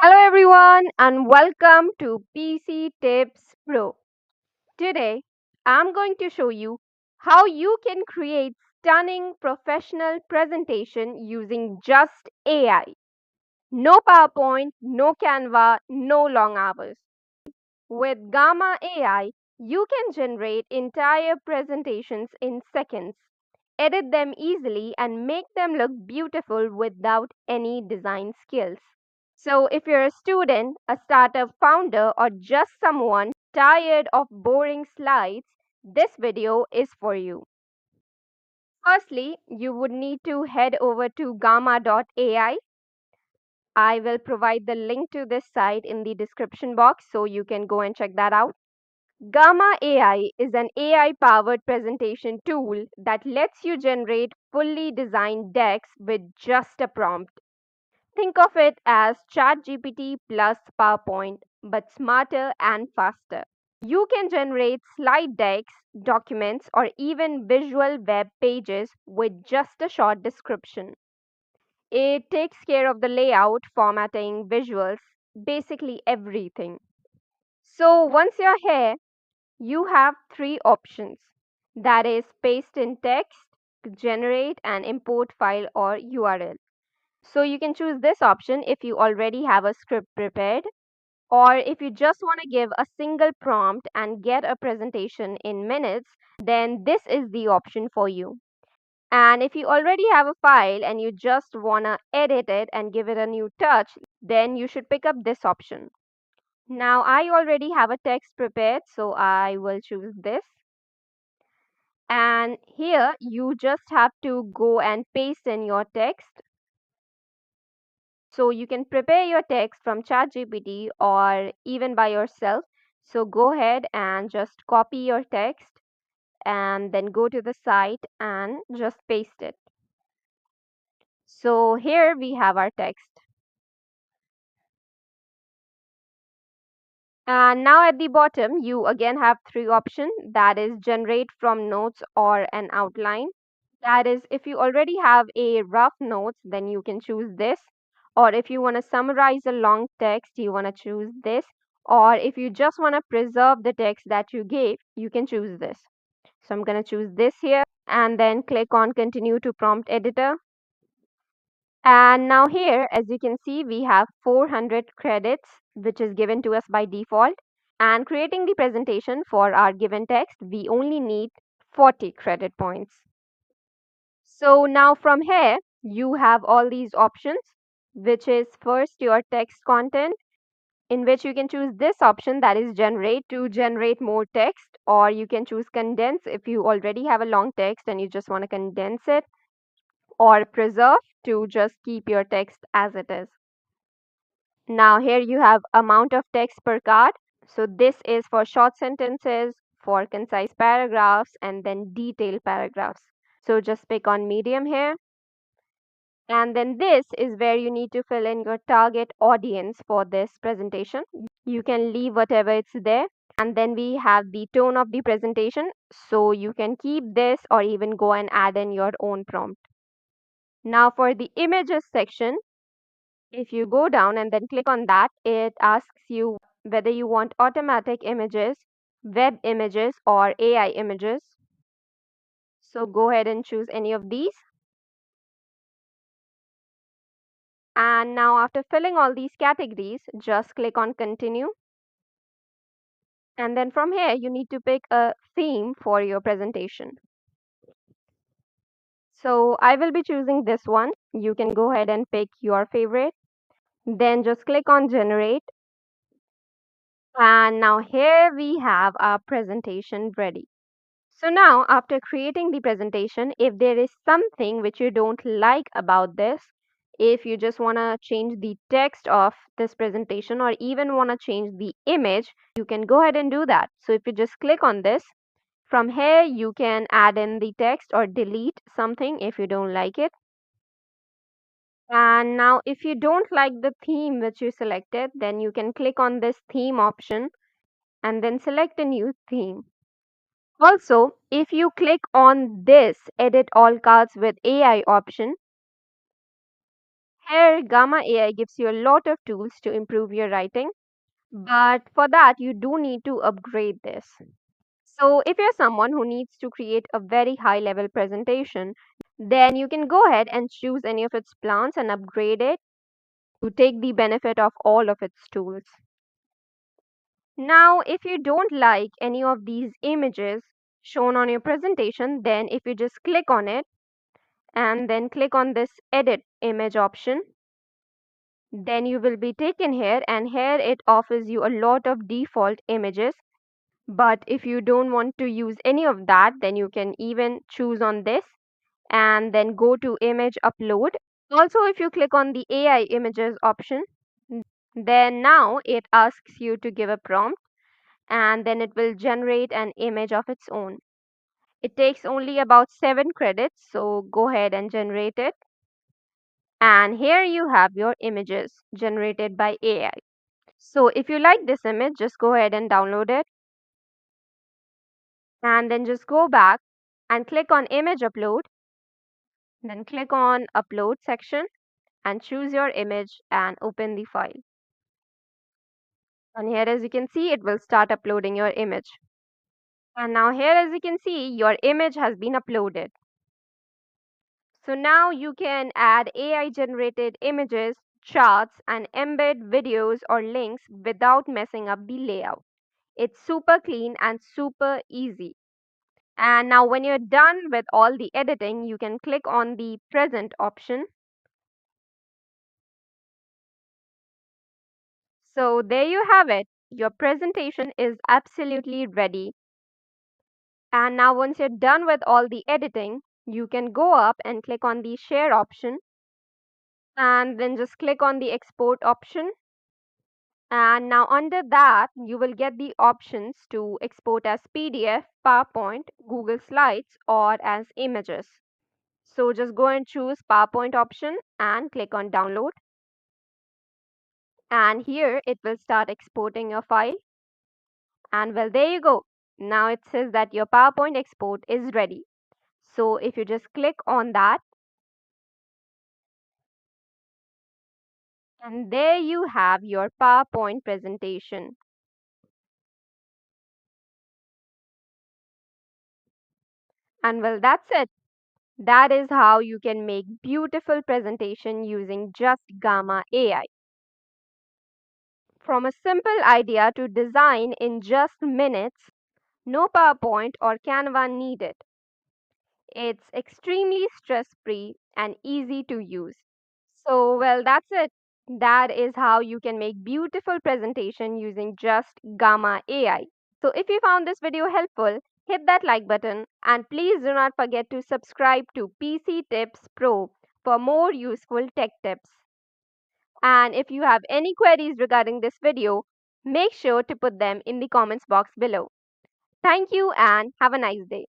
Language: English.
Hello everyone and welcome to PC Tips Pro. Today I'm going to show you how you can create stunning professional presentation using just AI. No PowerPoint, no Canva, no long hours. With Gamma AI, you can generate entire presentations in seconds, edit them easily and make them look beautiful without any design skills. So, if you're a student, a startup founder, or just someone tired of boring slides, this video is for you. Firstly, you would need to head over to gamma.ai. I will provide the link to this site in the description box so you can go and check that out. Gamma AI is an AI powered presentation tool that lets you generate fully designed decks with just a prompt. Think of it as ChatGPT plus PowerPoint, but smarter and faster. You can generate slide decks, documents, or even visual web pages with just a short description. It takes care of the layout, formatting, visuals, basically everything. So once you're here, you have three options, that is, paste in text, generate and import file or URL. So you can choose this option if you already have a script prepared, or if you just want to give a single prompt and get a presentation in minutes, then this is the option for you. And if you already have a file and you just want to edit it and give it a new touch, then you should pick up this option. Now I already have a text prepared, so I will choose this. And here you just have to go and paste in your text. So you can prepare your text from ChatGPT or even by yourself. So go ahead and just copy your text and then go to the site and just paste it. So here we have our text. And now at the bottom, you again have three options, that is generate from notes or an outline. That is, if you already have a rough notes, then you can choose this. Or if you want to summarize a long text, you want to choose this. Or if you just want to preserve the text that you gave, you can choose this. So I'm going to choose this here and then click on continue to prompt editor. And now here, as you can see, we have 400 credits, which is given to us by default. And creating the presentation for our given text, we only need 40 credit points. So now from here, you have all these options, which is first your text content, in which you can choose this option, that is generate, to generate more text, or you can choose condense if you already have a long text and you just want to condense it, or preserve to just keep your text as it is. Now here you have amount of text per card. So this is for short sentences, for concise paragraphs, and then detailed paragraphs. So just pick on medium here. And then this is where you need to fill in your target audience for this presentation. You can leave whatever it's there. And then we have the tone of the presentation. So you can keep this or even go and add in your own prompt. Now for the images section, if you go down and then click on that, it asks you whether you want automatic images, web images, or AI images. So go ahead and choose any of these. And now after filling all these categories, just click on continue. And then from here, you need to pick a theme for your presentation. So I will be choosing this one. You can go ahead and pick your favorite. Then just click on generate. And now here we have our presentation ready. So now after creating the presentation, if there is something which you don't like about this, if you just want to change the text of this presentation or even want to change the image, you can go ahead and do that. So if you just click on this, from here you can add in the text or delete something if you don't like it. And now if you don't like the theme which you selected, then you can click on this theme option and then select a new theme. Also, if you click on this edit all cards with AI option, Here, Gamma AI gives you a lot of tools to improve your writing, but for that, you do need to upgrade this. So, if you're someone who needs to create a very high level presentation, then you can go ahead and choose any of its plans and upgrade it to take the benefit of all of its tools. Now, if you don't like any of these images shown on your presentation, then if you just click on it and then click on this edit image option, then you will be taken here, and here it offers you a lot of default images. But if you don't want to use any of that, then you can even choose on this and then go to image upload. Also, if you click on the AI images option, then now it asks you to give a prompt, and then it will generate an image of its own. It takes only about 7 credits, so go ahead and generate it. And here you have your images generated by AI. So if you like this image, just go ahead and download it, and then just go back and click on image upload, then click on upload section and choose your image and open the file. And here, as you can see, it will start uploading your image. And now here, as you can see, your image has been uploaded. So now you can add AI generated images, charts, and embed videos or links without messing up the layout. It's super clean and super easy. And now when you're done with all the editing, you can click on the present option. So there you have it. Your presentation is absolutely ready. And now once you're done with all the editing, you can go up and click on the share option and then just click on the export option. And now under that, you will get the options to export as PDF, PowerPoint, Google Slides, or as images. So just go and choose PowerPoint option and click on download. And here it will start exporting your file. And well, there you go. Now it says that your PowerPoint export is ready. So if you just click on that, and there you have your PowerPoint presentation. And well, that's it. That is how you can make beautiful presentation using just Gamma AI. From a simple idea to design in just minutes, no PowerPoint or Canva needed. It's extremely stress-free and easy to use. So, well, that's it. That is how you can make beautiful presentation using just Gamma AI. So if you found this video helpful, hit that like button and please do not forget to subscribe to PC Tips Pro for more useful tech tips. And if you have any queries regarding this video, make sure to put them in the comments box below. Thank you and have a nice day.